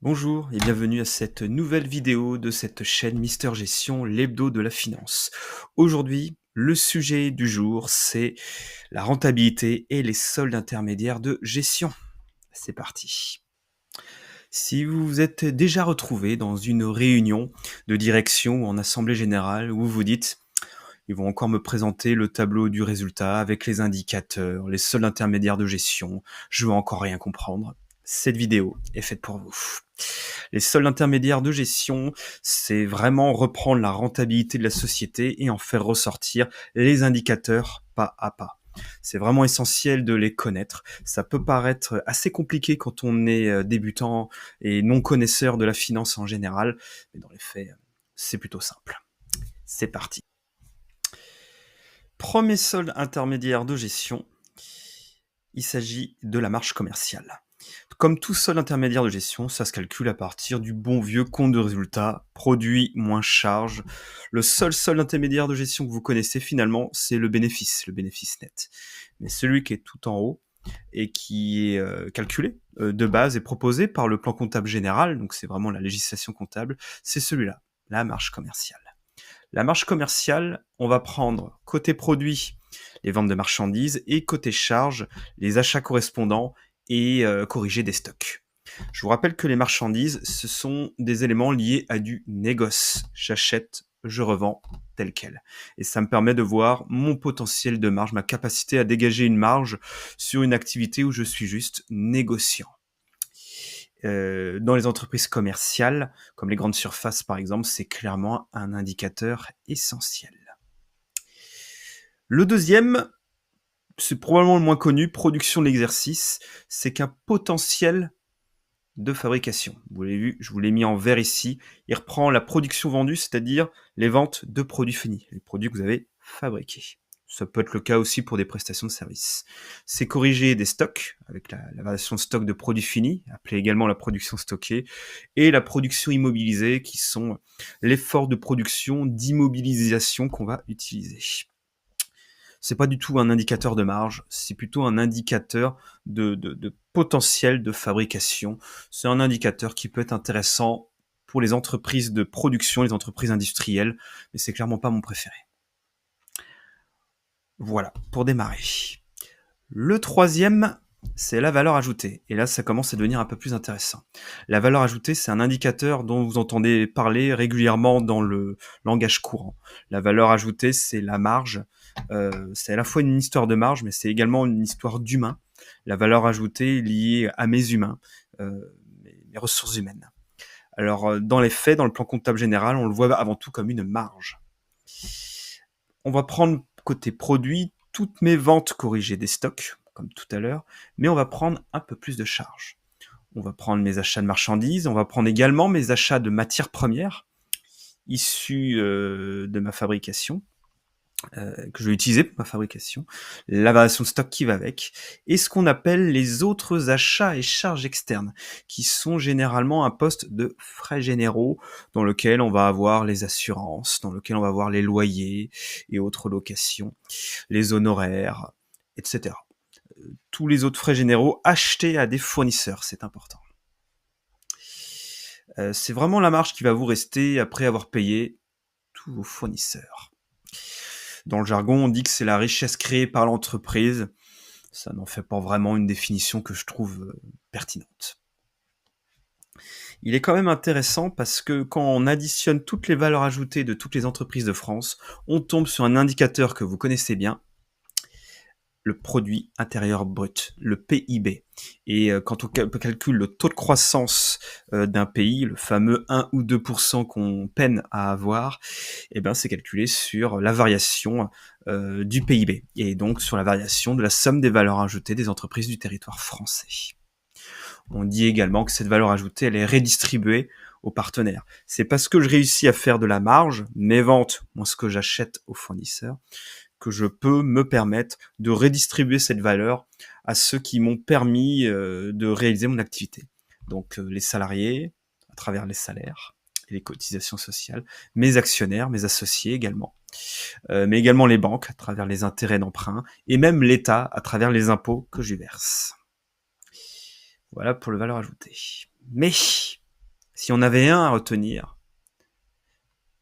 Bonjour et bienvenue à cette nouvelle vidéo de cette chaîne Mister Gestion, l'hebdo de la finance. Aujourd'hui, le sujet du jour, c'est la rentabilité et les soldes intermédiaires de gestion. C'est parti. Si vous vous êtes déjà retrouvé dans une réunion de direction ou en assemblée générale où vous vous dites ils vont encore me présenter le tableau du résultat avec les indicateurs, les soldes intermédiaires de gestion, je veux encore rien comprendre. Cette vidéo est faite pour vous. Les soldes intermédiaires de gestion, c'est vraiment reprendre la rentabilité de la société et en faire ressortir les indicateurs pas à pas. C'est vraiment essentiel de les connaître. Ça peut paraître assez compliqué quand on est débutant et non connaisseur de la finance en général, mais dans les faits, c'est plutôt simple. C'est parti. Premier solde intermédiaire de gestion, il s'agit de la marge commerciale. Comme tout solde intermédiaire de gestion, ça se calcule à partir du bon vieux compte de résultat, produit moins charge. Le seul solde intermédiaire de gestion que vous connaissez finalement, c'est le bénéfice net. Mais celui qui est tout en haut et qui est calculé de base et proposé par le plan comptable général, donc c'est vraiment la législation comptable, c'est celui-là, la marge commerciale. La marge commerciale, on va prendre côté produit les ventes de marchandises et côté charge les achats correspondants et corriger des stocks. Je vous rappelle que les marchandises, ce sont des éléments liés à du négoce. J'achète, je revends tel quel. Et ça me permet de voir mon potentiel de marge, ma capacité à dégager une marge sur une activité où je suis juste négociant. Dans les entreprises commerciales, comme les grandes surfaces par exemple, c'est clairement un indicateur essentiel. Le deuxième, c'est probablement le moins connu, production de l'exercice, c'est qu'un potentiel de fabrication. Vous l'avez vu, je vous l'ai mis en vert ici. Il reprend la production vendue, c'est-à-dire les ventes de produits finis, les produits que vous avez fabriqués. Ça peut être le cas aussi pour des prestations de services. C'est corriger des stocks, avec la variation de stock de produits finis, appelée également la production stockée, et la production immobilisée, qui sont l'effort de production d'immobilisation qu'on va utiliser. C'est pas du tout un indicateur de marge, c'est plutôt un indicateur de potentiel de fabrication. C'est un indicateur qui peut être intéressant pour les entreprises de production, les entreprises industrielles, mais c'est clairement pas mon préféré. Voilà, pour démarrer. Le troisième, c'est la valeur ajoutée. Et là, ça commence à devenir un peu plus intéressant. La valeur ajoutée, c'est un indicateur dont vous entendez parler régulièrement dans le langage courant. La valeur ajoutée, c'est la marge. C'est à la fois une histoire de marge, mais c'est également une histoire d'humain. La valeur ajoutée est liée à mes humains, mes ressources humaines. Alors, dans les faits, dans le plan comptable général, on le voit avant tout comme une marge. On va prendre côté produit toutes mes ventes corrigées des stocks, comme tout à l'heure, mais on va prendre un peu plus de charge. On va prendre mes achats de marchandises, on va prendre également mes achats de matières premières issues de ma fabrication, que je vais utiliser pour ma fabrication, la variation de stock qui va avec, et ce qu'on appelle les autres achats et charges externes, qui sont généralement un poste de frais généraux, dans lequel on va avoir les assurances, dans lequel on va avoir les loyers et autres locations, les honoraires, etc. Tous les autres frais généraux achetés à des fournisseurs, c'est important. C'est vraiment la marge qui va vous rester après avoir payé tous vos fournisseurs. Dans le jargon, on dit que c'est la richesse créée par l'entreprise. Ça n'en fait pas vraiment une définition que je trouve pertinente. Il est quand même intéressant parce que quand on additionne toutes les valeurs ajoutées de toutes les entreprises de France, on tombe sur un indicateur que vous connaissez bien, le produit intérieur brut, le PIB. Et quand on calcule le taux de croissance d'un pays, le fameux 1 ou 2% qu'on peine à avoir, eh ben c'est calculé sur la variation du PIB et donc sur la variation de la somme des valeurs ajoutées des entreprises du territoire français. On dit également que cette valeur ajoutée, elle est redistribuée aux partenaires. C'est parce que je réussis à faire de la marge, mes ventes, moins ce que j'achète aux fournisseurs, que je peux me permettre de redistribuer cette valeur à ceux qui m'ont permis de réaliser mon activité. Donc les salariés, à travers les salaires et les cotisations sociales, mes actionnaires, mes associés également, mais également les banques à travers les intérêts d'emprunt, et même l'État à travers les impôts que je verse. Voilà pour le valeur ajoutée. Mais Si on avait un à retenir,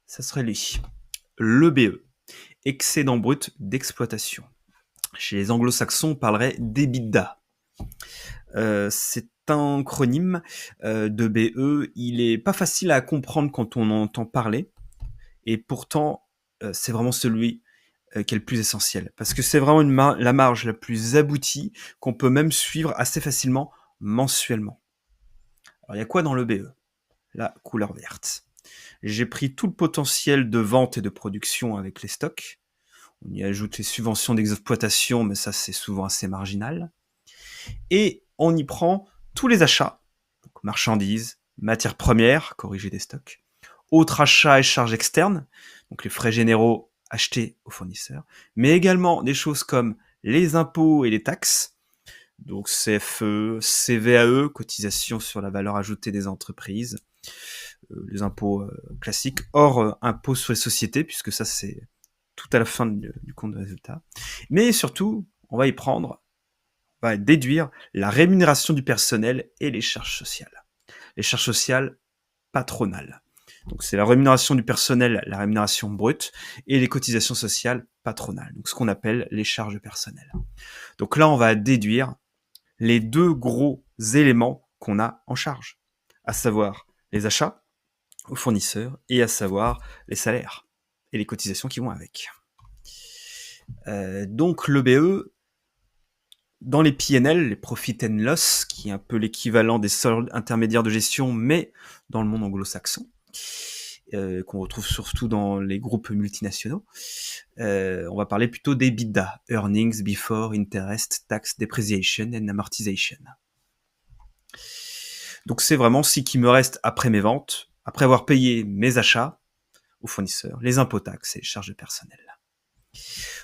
ça serait lui. L'EBE, excédent brut d'exploitation. Chez les anglo-saxons, on parlerait d'EBITDA. C'est un acronyme de BE. Il est pas facile à comprendre quand on en entend parler, et pourtant, c'est vraiment celui qui est le plus essentiel, parce que c'est vraiment la marge la plus aboutie qu'on peut même suivre assez facilement mensuellement. Alors, il y a quoi dans le BE? La couleur verte. J'ai pris tout le potentiel de vente et de production avec les stocks. On y ajoute les subventions d'exploitation, mais ça, c'est souvent assez marginal. Et on y prend tous les achats, donc marchandises, matières premières, corriger des stocks, autres achats et charges externes, donc les frais généraux achetés aux fournisseurs, mais également des choses comme les impôts et les taxes, donc CFE, CVAE, cotisation sur la valeur ajoutée des entreprises, les impôts classiques, hors impôts sur les sociétés, puisque ça c'est tout à la fin du compte de résultat. Mais surtout, on va déduire la rémunération du personnel et les charges sociales. Les charges sociales patronales. Donc c'est la rémunération du personnel, la rémunération brute, et les cotisations sociales patronales, donc ce qu'on appelle les charges personnelles. Donc là, on va déduire les deux gros éléments qu'on a en charge, à savoir les achats aux fournisseurs et à savoir les salaires et les cotisations qui vont avec. Donc le BE, dans les PNL, les Profit and Loss, qui est un peu l'équivalent des soldes intermédiaires de gestion, mais dans le monde anglo-saxon, qu'on retrouve surtout dans les groupes multinationaux, on va parler plutôt d'EBITDA, Earnings Before Interest, Tax, Depreciation and Amortization. Donc c'est vraiment ce qui me reste après mes ventes, après avoir payé mes achats aux fournisseurs, les impôts, taxes et les charges de personnel.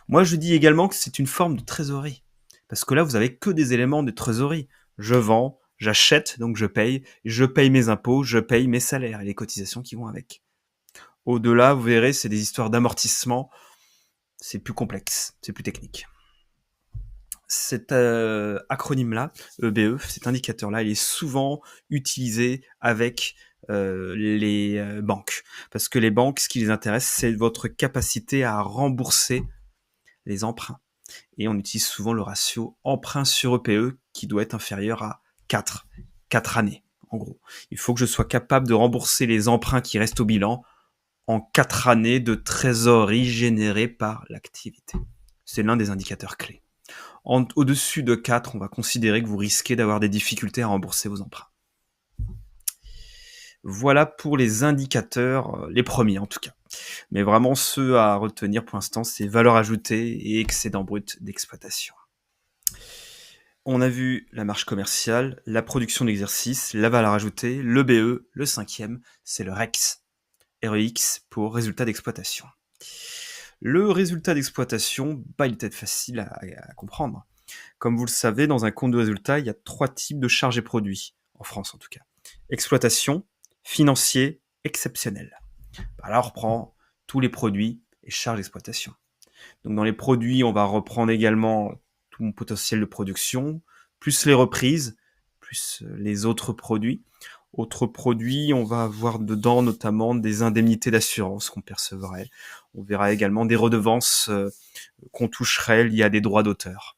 Moi, je dis également que c'est une forme de trésorerie, parce que là, vous avez que des éléments de trésorerie. Je vends, j'achète, donc je paye mes impôts, je paye mes salaires et les cotisations qui vont avec. Au-delà, vous verrez, c'est des histoires d'amortissement, c'est plus complexe, c'est plus technique. Cet acronyme-là, EBE, cet indicateur-là, il est souvent utilisé avec les banques. Parce que les banques, ce qui les intéresse, c'est votre capacité à rembourser les emprunts. Et on utilise souvent le ratio emprunt sur EPE qui doit être inférieur à 4 années, en gros. Il faut que je sois capable de rembourser les emprunts qui restent au bilan en 4 années de trésorerie générée par l'activité. C'est l'un des indicateurs clés. Au-dessus de 4, on va considérer que vous risquez d'avoir des difficultés à rembourser vos emprunts. Voilà pour les indicateurs, les premiers en tout cas. Mais vraiment, ceux à retenir pour l'instant, c'est valeur ajoutée et excédent brut d'exploitation. On a vu la marge commerciale, la production d'exercice, la valeur ajoutée, le BE, le cinquième, c'est le REX. REX pour résultat d'exploitation. Le résultat d'exploitation, il est peut-être facile à comprendre. Comme vous le savez, dans un compte de résultat, il y a 3 types de charges et produits, en France en tout cas. Exploitation, financier, exceptionnel. Là, on reprend tous les produits et charges d'exploitation. Donc dans les produits, on va reprendre également tout mon potentiel de production, plus les reprises, plus les autres produits. Autres produits, on va avoir dedans notamment des indemnités d'assurance qu'on percevrait. On verra également des redevances qu'on toucherait liées à des droits d'auteur.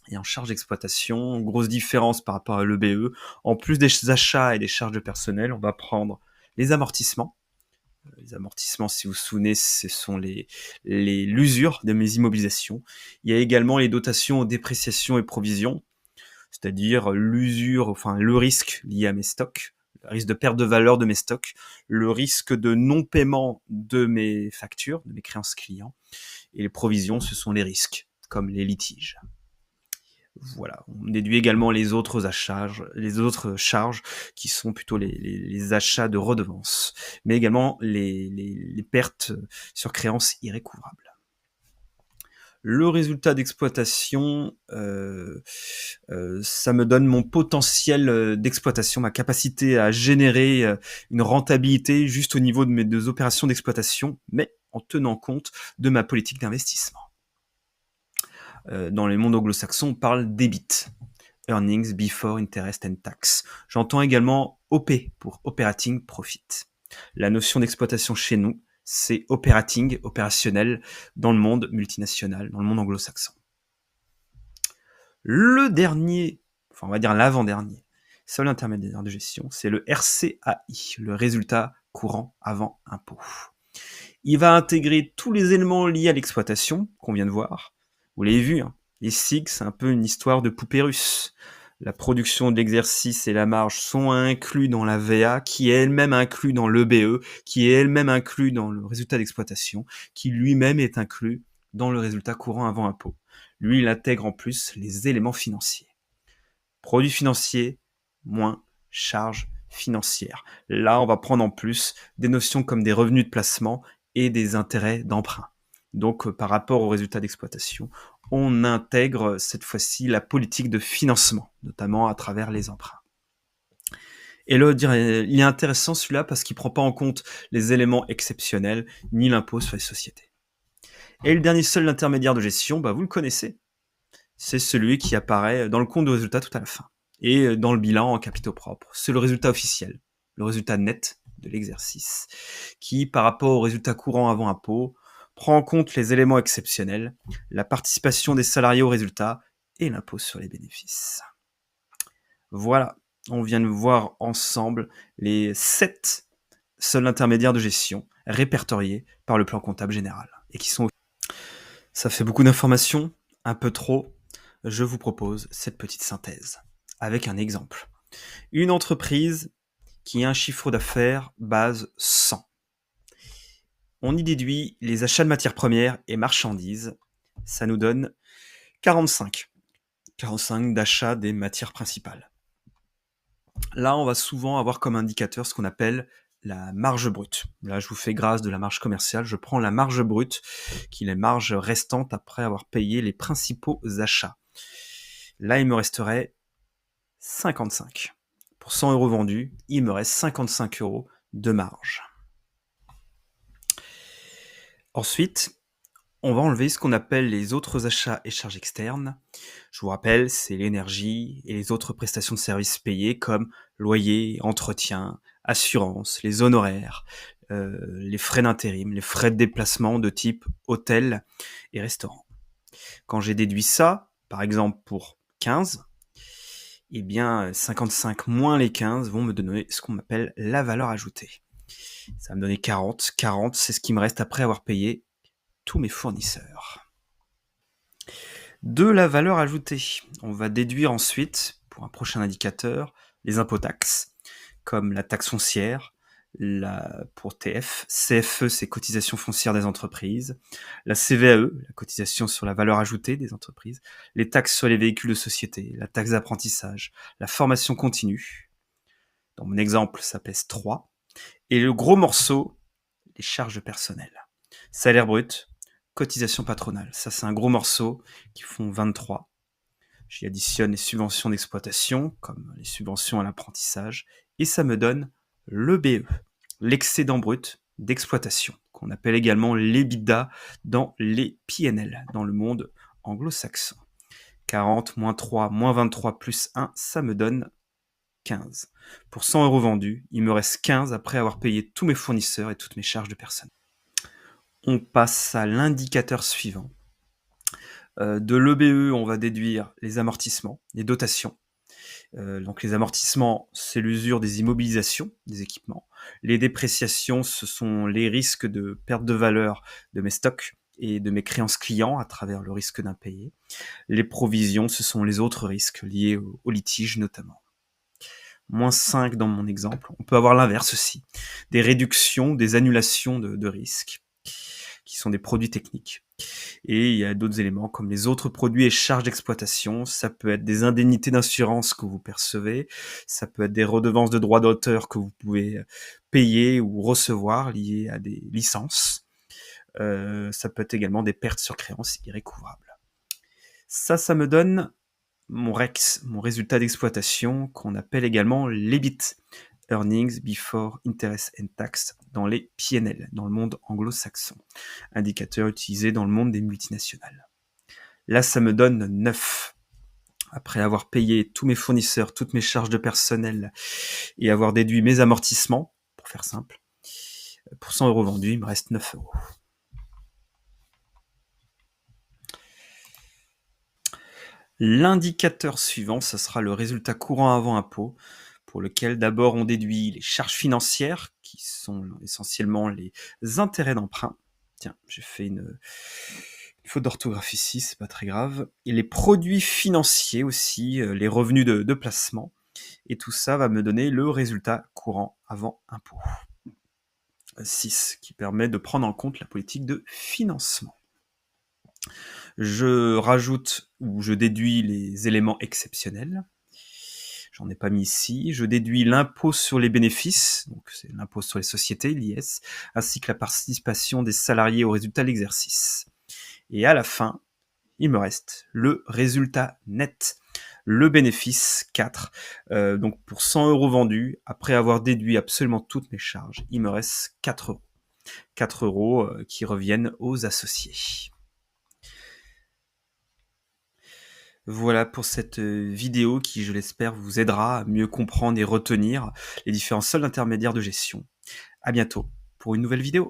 Et en charge d'exploitation, grosse différence par rapport à l'EBE. En plus des achats et des charges de personnel, on va prendre les amortissements. Les amortissements, si vous vous souvenez, ce sont l'usure de mes immobilisations. Il y a également les dotations, dépréciations et provisions, c'est-à-dire l'usure, enfin le risque lié à mes stocks, le risque de perte de valeur de mes stocks, le risque de non-paiement de mes factures, de mes créances clients, et les provisions, ce sont les risques, comme les litiges. Voilà, on déduit également les autres charges qui sont plutôt les achats de redevances, mais également les pertes sur créances irrécouvrables. Le résultat d'exploitation, ça me donne mon potentiel d'exploitation, ma capacité à générer une rentabilité juste au niveau de mes 2 opérations d'exploitation, mais en tenant compte de ma politique d'investissement. Dans les mondes anglo-saxons, on parle d'EBIT, Earnings Before Interest and Tax. J'entends également OP pour Operating Profit. La notion d'exploitation chez nous, c'est operating, opérationnel, dans le monde multinational, dans le monde anglo-saxon. Le dernier, enfin on va dire l'avant-dernier, seul intermédiaire de gestion, c'est le RCAI, le résultat courant avant impôt. Il va intégrer tous les éléments liés à l'exploitation qu'on vient de voir. Vous l'avez vu, hein, les SIG, c'est un peu une histoire de poupée russe. La production de l'exercice et la marge sont inclus dans la VA, qui est elle-même inclus dans l'EBE, qui est elle-même inclus dans le résultat d'exploitation, qui lui-même est inclus dans le résultat courant avant impôt. Lui, il intègre en plus les éléments financiers. Produits financiers moins charges financières. Là, on va prendre en plus des notions comme des revenus de placement et des intérêts d'emprunt. Donc, par rapport au résultat d'exploitation, on intègre cette fois-ci la politique de financement, notamment à travers les emprunts. Et là, il est intéressant celui-là parce qu'il ne prend pas en compte les éléments exceptionnels ni l'impôt sur les sociétés. Et le dernier seul intermédiaire de gestion, vous le connaissez, c'est celui qui apparaît dans le compte de résultat tout à la fin et dans le bilan en capitaux propres. C'est le résultat officiel, le résultat net de l'exercice, qui, par rapport au résultat courant avant impôt, prend en compte les éléments exceptionnels, la participation des salariés au résultat et l'impôt sur les bénéfices. Voilà, on vient de voir ensemble les 7 seuls intermédiaires de gestion répertoriés par le plan comptable général et qui sont... Ça fait beaucoup d'informations, un peu trop. Je vous propose cette petite synthèse avec un exemple. Une entreprise qui a un chiffre d'affaires base 100. On y déduit les achats de matières premières et marchandises. Ça nous donne 45. 45 d'achat des matières principales. Là, on va souvent avoir comme indicateur ce qu'on appelle la marge brute. Là, je vous fais grâce de la marge commerciale. Je prends la marge brute, qui est la marge restante après avoir payé les principaux achats. Là, il me resterait 55. Pour 100 euros vendus, il me reste 55 euros de marge. Ensuite, on va enlever ce qu'on appelle les autres achats et charges externes. Je vous rappelle, c'est l'énergie et les autres prestations de services payées comme loyer, entretien, assurance, les honoraires, les frais d'intérim, les frais de déplacement de type hôtel et restaurant. Quand j'ai déduit ça, par exemple pour 15, eh bien 55 moins les 15 vont me donner ce qu'on appelle la valeur ajoutée. Ça va me donner 40. 40, c'est ce qui me reste après avoir payé tous mes fournisseurs. De la valeur ajoutée, on va déduire ensuite, pour un prochain indicateur, les impôts taxes, comme la taxe foncière, pour TF, CFE, c'est cotisation foncière des entreprises, la CVAE, la cotisation sur la valeur ajoutée des entreprises, les taxes sur les véhicules de société, la taxe d'apprentissage, la formation continue. Dans mon exemple, ça pèse 3. Et le gros morceau, les charges de personnel. Salaire brut, cotisation patronale. Ça, c'est un gros morceau qui font 23. J'y additionne les subventions d'exploitation, comme les subventions à l'apprentissage, et ça me donne l'EBE, l'excédent brut d'exploitation, qu'on appelle également l'EBITDA dans les PNL, dans le monde anglo-saxon. 40 moins 3 moins 23 plus 1, ça me donne 15. Pour 100 euros vendus, il me reste 15 après avoir payé tous mes fournisseurs et toutes mes charges de personne. On passe à l'indicateur suivant. De l'EBE, on va déduire les amortissements, les dotations. Donc les amortissements, c'est l'usure des immobilisations des équipements. Les dépréciations, ce sont les risques de perte de valeur de mes stocks et de mes créances clients à travers le risque d'impayé. Les provisions, ce sont les autres risques liés au litige notamment. Moins 5 dans mon exemple. On peut avoir l'inverse aussi. Des réductions, des annulations de risques, qui sont des produits techniques. Et il y a d'autres éléments comme les autres produits et charges d'exploitation. Ça peut être des indemnités d'assurance que vous percevez. Ça peut être des redevances de droits d'auteur que vous pouvez payer ou recevoir liées à des licences. Ça peut être également des pertes sur créances irrécouvrables. Ça me donne mon REX, mon résultat d'exploitation, qu'on appelle également l'EBIT, Earnings Before Interest and Tax, dans les PNL, dans le monde anglo-saxon, indicateur utilisé dans le monde des multinationales. Là, ça me donne 9. après avoir payé tous mes fournisseurs, toutes mes charges de personnel et avoir déduit mes amortissements, pour faire simple, pour 100 euros vendus, il me reste 9 euros. L'indicateur suivant, ce sera le résultat courant avant impôt, pour lequel d'abord on déduit les charges financières, qui sont essentiellement les intérêts d'emprunt. Tiens, j'ai fait une faute d'orthographe ici, c'est pas très grave. Et les produits financiers aussi, les revenus de placement. Et tout ça va me donner le résultat courant avant impôt. 6, qui permet de prendre en compte la politique de financement. Je rajoute ou je déduis les éléments exceptionnels. J'en ai pas mis ici. Je déduis l'impôt sur les bénéfices, donc c'est l'impôt sur les sociétés, l'IS, ainsi que la participation des salariés au résultat de l'exercice. Et à la fin, il me reste le résultat net, le bénéfice 4. Donc pour 100 euros vendus, après avoir déduit absolument toutes mes charges, il me reste 4 euros. 4 euros qui reviennent aux associés. Voilà pour cette vidéo qui, je l'espère, vous aidera à mieux comprendre et retenir les différents soldes intermédiaires de gestion. À bientôt pour une nouvelle vidéo.